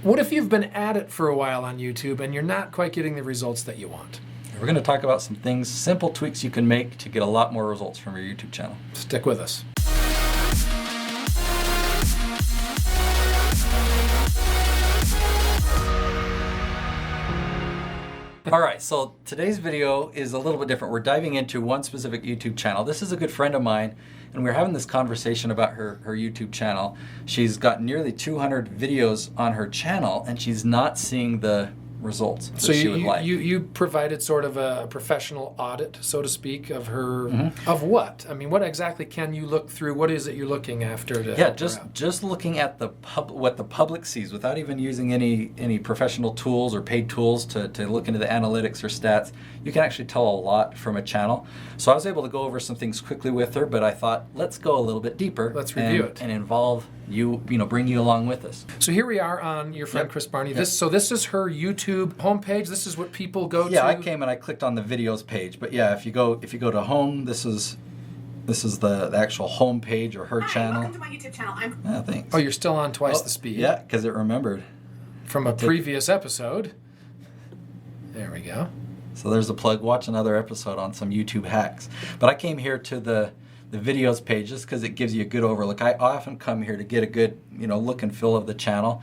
What if you've been at it for a while on YouTube and you're not quite getting the results that you want? We're going to talk about some things, simple tweaks you can make to get a lot more results from your YouTube channel. Stick with us. All right, so today's video is a little bit different. We're diving into one specific YouTube channel. This is a good friend of mine, and we're having this conversation about her YouTube channel. She's got nearly 200 videos on her channel, and she's not seeing the results that she would like. You provided sort of a professional audit, so to speak, of her, of what? I mean, what exactly can you look through? What is it you're looking after to help her out? just looking at what the public sees without even using any professional tools or paid tools to look into the analytics or stats. You can actually tell a lot from a channel. So I was able to go over some things quickly with her, but I thought, let's go a little bit deeper. Let's review it. And involve you know, bring you along with us. So here we are on your friend Kris Barney. So this is her YouTube homepage. This is what people go to. Yeah, I came and I clicked on the videos page. But yeah, if you go to home, this is the actual home page or her channel. Welcome to my YouTube channel. Yeah, thanks. Oh, you're still on twice the speed. Yeah, because it remembered from a previous episode. There we go. So there's a plug. Watch another episode on some YouTube hacks. But I came here to the videos pages because it gives you a good overlook. I often come here to get a good, look and feel of the channel.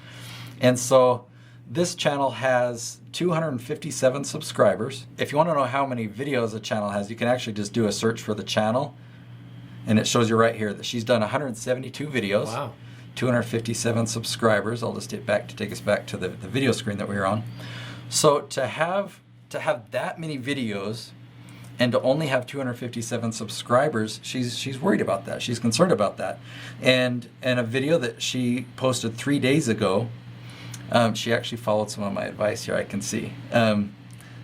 And so this channel has 257 subscribers. If you want to know how many videos a channel has, you can actually just do a search for the channel, and it shows you right here that she's done 172 videos. Wow. 257 subscribers. I'll just take us back to the video screen that we were on. So to have that many videos and to only have 257 subscribers, she's worried about that. She's concerned about that. And a video that she posted 3 days ago, she actually followed some of my advice here, I can see.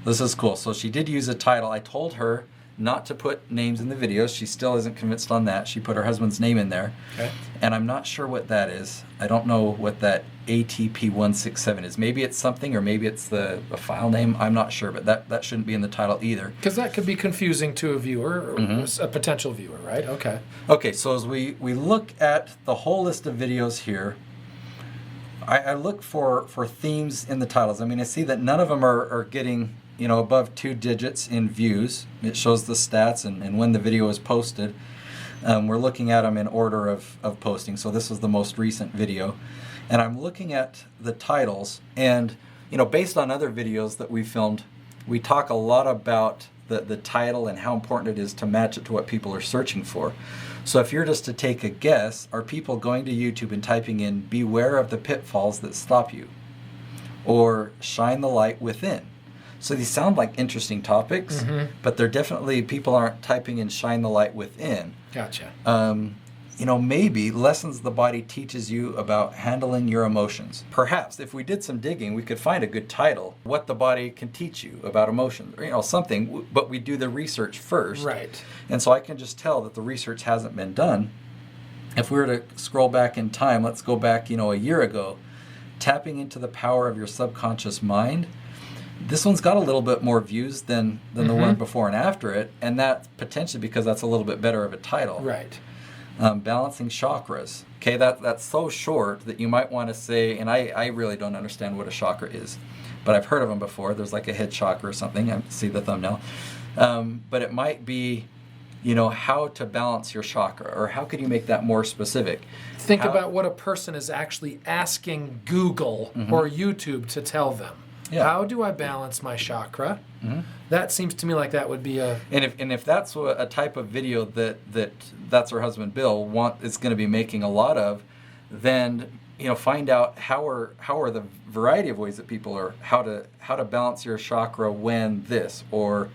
This is cool. So she did use a title. I told her not to put names in the videos. She still isn't convinced on that. She put her husband's name in there. Okay. And I'm not sure what that is. I don't know what that ATP167 is. Maybe it's something, or maybe it's a file name. I'm not sure, but that shouldn't be in the title either. Because that could be confusing to a viewer, or a potential viewer, right? Okay. Okay, so as we look at the whole list of videos here, I look for themes in the titles. I mean, I see that none of them are getting above 2 digits in views. It shows the stats and when the video was posted. We're looking at them in order of posting. So this is the most recent video. And I'm looking at the titles, and based on other videos that we filmed, we talk a lot about the title and how important it is to match it to what people are searching for. So if you're just to take a guess, are people going to YouTube and typing in "beware of the pitfalls that stop you" or "shine the light within"? So these sound like interesting topics, but they're definitely, people aren't typing in "shine the light within." Gotcha. Maybe lessons the body teaches you about handling your emotions. Perhaps if we did some digging, we could find a good title, "What the body can teach you about emotions," or something, but we do the research first. Right. And so I can just tell that the research hasn't been done. If we were to scroll back in time, let's go back, a year ago, tapping into the power of your subconscious mind. This one's got a little bit more views than the one before and after it, and that's potentially because that's a little bit better of a title. Right. Balancing chakras. Okay, that's so short that you might want to say, and I really don't understand what a chakra is, but I've heard of them before. There's like a head chakra or something. I see the thumbnail. But it might be, how to balance your chakra, or how could you make that more specific? Think about what a person is actually asking Google or YouTube to tell them. Yeah. How do I balance my chakra? That seems to me like that would be a... And if that's a type of video that's her husband Bill is going to be making a lot of, then find out how are the variety of ways that people are, how to balance your chakra when this, or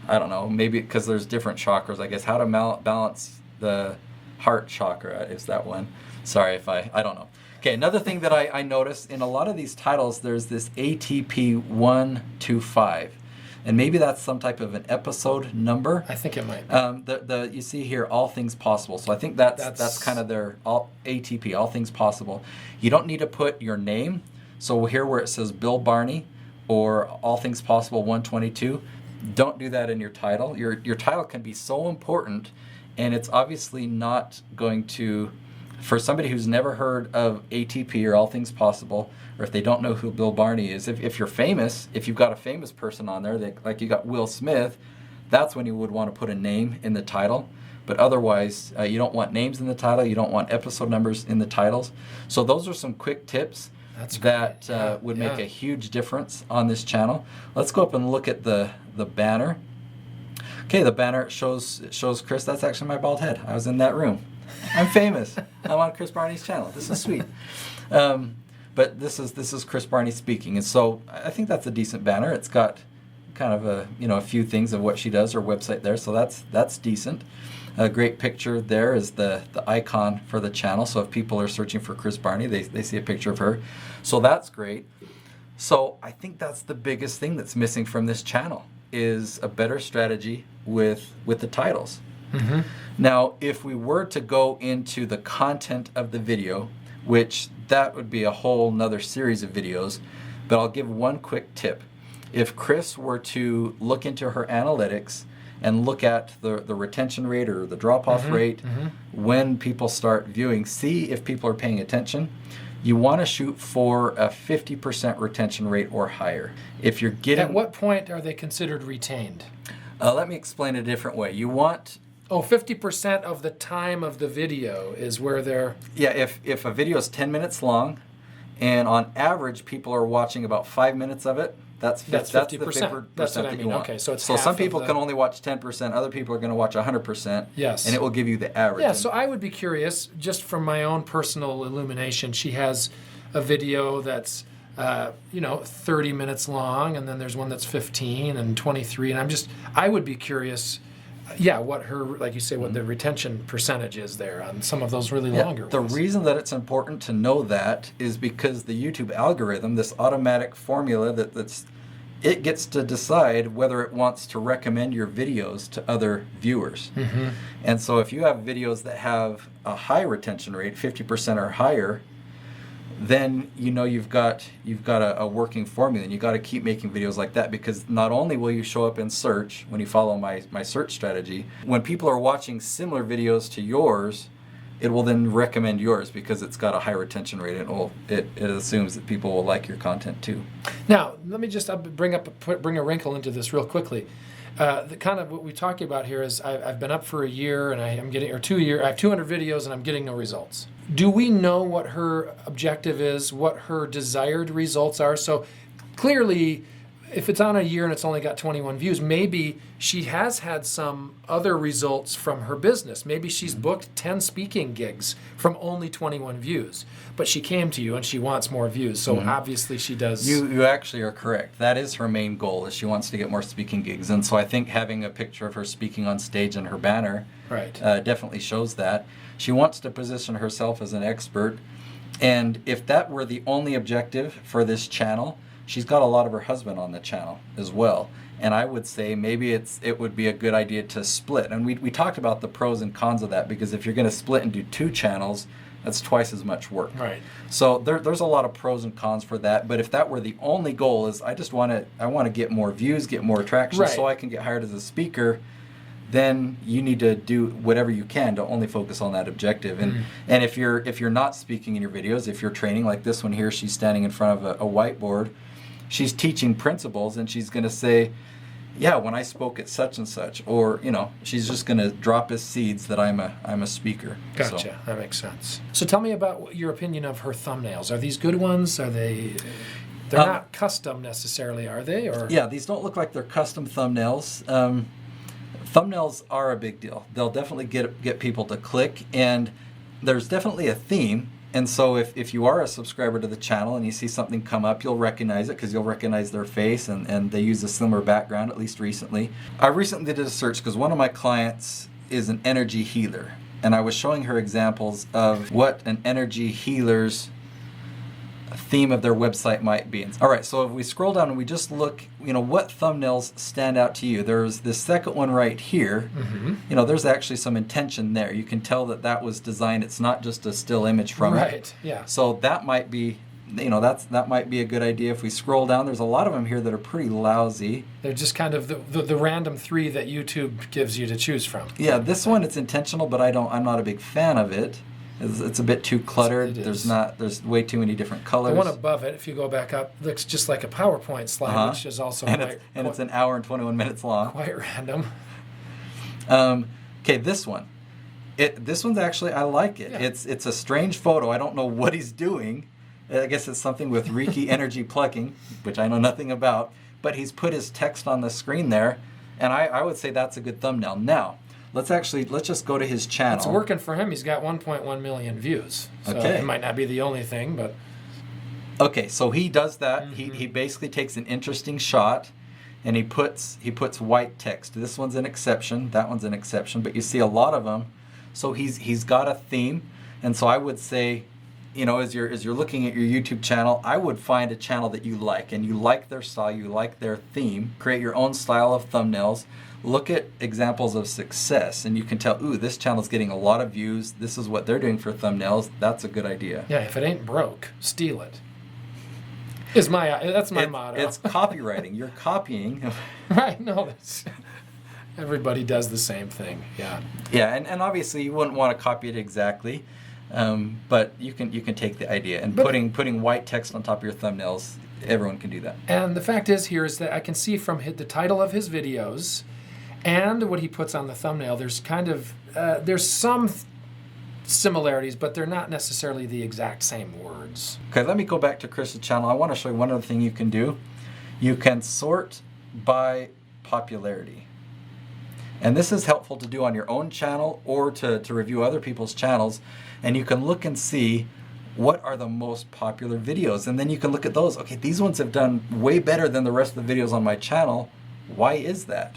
I don't know, maybe because there's different chakras, I guess, how to balance the heart chakra is that one. Sorry if I don't know. Okay, another thing that I noticed in a lot of these titles, there's this ATP125, and maybe that's some type of an episode number. I think it might be. You see here, all things possible. So I think that's kind of their ATP, all things possible. You don't need to put your name. So here where it says Bill Barney or all things possible 122, don't do that in your title. Your title can be so important, and it's obviously not going to For somebody who's never heard of ATP or All Things Possible, or if they don't know who Bill Barney is, if you're famous, if you've got a famous person on there, like you got Will Smith, that's when you would want to put a name in the title. But otherwise, you don't want names in the title. You don't want episode numbers in the titles. So those are some quick tips that would make a huge difference on this channel. Let's go up and look at the banner. Okay, the banner shows Kris. That's actually my bald head. I was in that room. I'm famous. I'm on Kris Barney's channel. This is sweet. But this is Kris Barney speaking, and so I think that's a decent banner. It's got kind of a few things of what she does, her website there, so that's decent. A great picture there is the icon for the channel. So if people are searching for Kris Barney, they see a picture of her. So that's great. So I think that's the biggest thing that's missing from this channel is a better strategy with the titles. Mm-hmm. Now, if we were to go into the content of the video, which that would be a whole nother series of videos, but I'll give one quick tip. If Kris were to look into her analytics and look at the retention rate or the drop-off rate when people start viewing, see if people are paying attention. You want to shoot for a 50% retention rate or higher. If you're getting... At what point are they considered retained? Let me explain a different way. You want... 50% of the time of the video is where they're... Yeah, if a video is 10 minutes long, and on average people are watching about 5 minutes of it, that's 50%. That's the 50% That's what I that mean. you want. Okay, so it's so half some people of can only watch 10%, other people are going to watch 100%. Yes. And it will give you the average. Yeah, so I would be curious, just from my own personal illumination, she has a video that's 30 minutes long, and then there's one that's 15 and 23, and I would be curious, what her, like you say, what the retention percentage is there on some of those really longer ones. The reason that it's important to know that is because the YouTube algorithm, this automatic formula it gets to decide whether it wants to recommend your videos to other viewers. Mm-hmm. And so if you have videos that have a high retention rate, 50% or higher, then you've got a working formula, and you got to keep making videos like that, because not only will you show up in search when you follow my search strategy, when people are watching similar videos to yours, it will then recommend yours because it's got a high retention rate, and it assumes that people will like your content too. Now, let me just bring a wrinkle into this real quickly. The kind of what we're talking about here is I've been up for a year, and I have 2 hundred videos, and I'm getting no results. Do we know what her objective is, what her desired results are? So clearly, if it's on a year and it's only got 21 views, maybe she has had some other results from her business. Maybe she's booked 10 speaking gigs from only 21 views, but she came to you and she wants more views. So obviously she does. You actually are correct. That is her main goal, is she wants to get more speaking gigs. And so I think having a picture of her speaking on stage in her banner definitely shows that. She wants to position herself as an expert. And if that were the only objective for this channel, she's got a lot of her husband on the channel as well. And I would say maybe it would be a good idea to split. And we talked about the pros and cons of that, because if you're going to split and do 2 channels, that's twice as much work. Right. So there's a lot of pros and cons for that. But if that were the only goal, is I want to get more views, get more traction, so I can get hired as a speaker, then you need to do whatever you can to only focus on that objective. And and if you're not speaking in your videos, if you're training, like this one here, she's standing in front of a whiteboard, she's teaching principles, and she's going to say, when I spoke at such and such, or she's just going to drop as seeds that I'm a speaker. Gotcha. So. That makes sense. So tell me about your opinion of her thumbnails. Are these good ones? Are they? They're not custom necessarily, are they? Or these don't look like they're custom thumbnails. Thumbnails are a big deal. They'll definitely get people to click, and there's definitely a theme. And so if you are a subscriber to the channel and you see something come up, you'll recognize it, because you'll recognize their face, and they use a similar background, at least recently. I recently did a search because one of my clients is an energy healer, and I was showing her examples of what an energy healer's theme of their website might be. All right, so if we scroll down and we just look, what thumbnails stand out to you? There's this second one right here. There's actually some intention there. You can tell that was designed. It's not just a still image from it. Right, yeah. So that might be, that might be a good idea. If we scroll down, there's a lot of them here that are pretty lousy. They're just kind of the random 3 that YouTube gives you to choose from. Yeah, this one, it's intentional, but I'm not a big fan of it. It's a bit too cluttered. It is. There's way too many different colors. The one above it, if you go back up, looks just like a PowerPoint slide, which is also it's an hour and 21 minutes long. Quite random. Okay, this one. This one's actually, I like it. Yeah. It's a strange photo. I don't know what he's doing. I guess it's something with Reiki energy plucking, which I know nothing about. But he's put his text on the screen there, and I would say that's a good thumbnail. Now, let's just go to his channel. It's working for him. He's got 1.1 million views. So Okay. It might not be the only thing, but... Okay, so he does that. He basically takes an interesting shot, and he puts white text. This one's an exception. That one's an exception. But you see a lot of them. So he's got a theme, and so I would say, you know, as you're looking at your YouTube channel, I would find a channel that you like, and you like their style, you like their theme. Create your own style of thumbnails. Look at examples of success, and you can tell, ooh, this channel's getting a lot of views. This is what they're doing for thumbnails. That's a good idea. Yeah, if it ain't broke, steal it. That's my motto. It's copywriting. You're copying. Right, no, everybody does the same thing, yeah. Yeah, and obviously you wouldn't want to copy it exactly, but you can take the idea. And putting white text on top of your thumbnails, everyone can do that. And the fact is that I can see from the title of his videos and what he puts on the thumbnail, there's there's some similarities, but they're not necessarily the exact same words. Okay, let me go back to Kris's channel. I want to show you one other thing you can do. You can sort by popularity. And this is helpful to do on your own channel or to review other people's channels. And you can look and see what are the most popular videos. And then you can look at those. Okay, these ones have done way better than the rest of the videos on my channel. Why is that?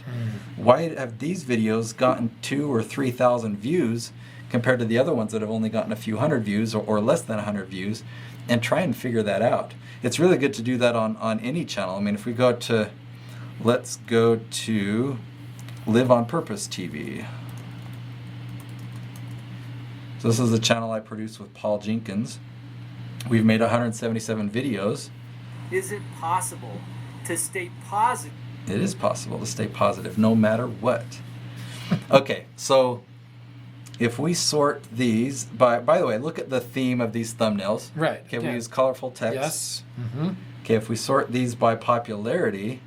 Why have these videos gotten 2,000 or 3,000 views compared to the other ones that have only gotten a few hundred views or less than 100 views? And try and figure that out. It's really good to do that on any channel. I mean, if we go to, let's go to Live on Purpose TV. So this is the channel I produce with Paul Jenkins. We've made 177 videos. Is it possible to stay positive? It is possible to stay positive no matter what. Okay, so if we sort these by the way, look at the theme of these thumbnails. Right. Okay, yeah. we use colorful text. Yes. Okay, if we sort these by popularity,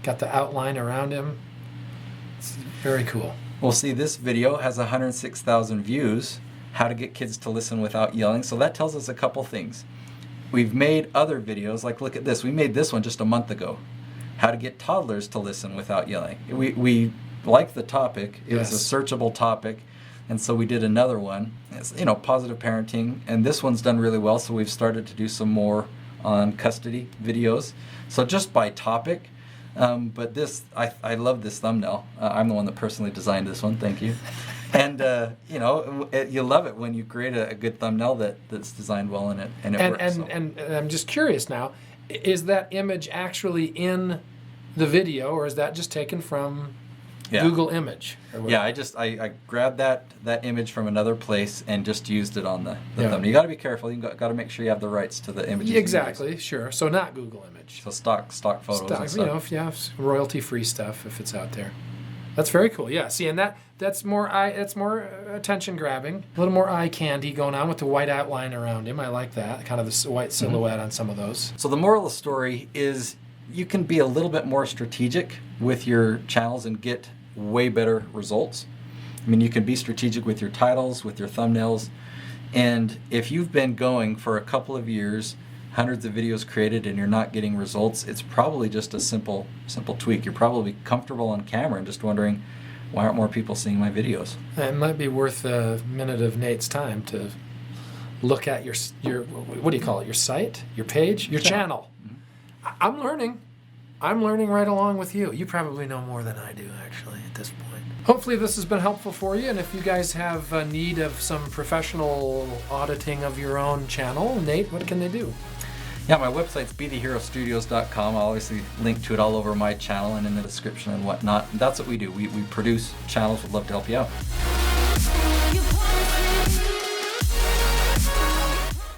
Got the outline around him. It's very cool. we'll see this video has 106,000 views. How to get kids to listen without yelling. So that tells us a couple things. We've made other videos, like look at this. We made this one just a month ago. How to get toddlers to listen without yelling. We liked the topic. It was a searchable topic. And so we did another one. It's, you know, positive parenting. And this one's done really well. So we've started to do some more on custody videos. So just by topic. But this, I love this thumbnail. I'm the one that personally designed this one. Thank you. And you know, you love it when you create a good thumbnail that's designed well and it works. And I'm just curious now, is that image actually in the video, or is that just taken from Google Image? Yeah, I grabbed that image from another place and just used it on the thumbnail. You got to be careful. You got to make sure you have the rights to the images. Exactly, sure. So not Google Image. So stock photos. And stuff. You know, if you have royalty-free stuff, if it's out there. That's very cool. Yeah. See, and that's more attention grabbing, a little more eye candy going on with the white outline around him. I like that, kind of the white silhouette on some of those. So the moral of the story is you can be a little bit more strategic with your channels and get way better results. I mean, you can be strategic with your titles, with your thumbnails, and if you've been going for a couple of years, hundreds of videos created, and you're not getting results, it's probably just a simple tweak. You're probably comfortable on camera and just wondering, why aren't more people seeing my videos? It might be worth a minute of Nate's time to look at your what do you call it? Your site, your page, your channel. I'm learning right along with you. You probably know more than I do, actually, at this point. Hopefully this has been helpful for you, and if you guys have a need of some professional auditing of your own channel, Nate, what can they do? Yeah, my website's betheherostudios.com. I'll obviously link to it all over my channel and in the description and whatnot. And that's what we do. We produce channels. We'd love to help you out.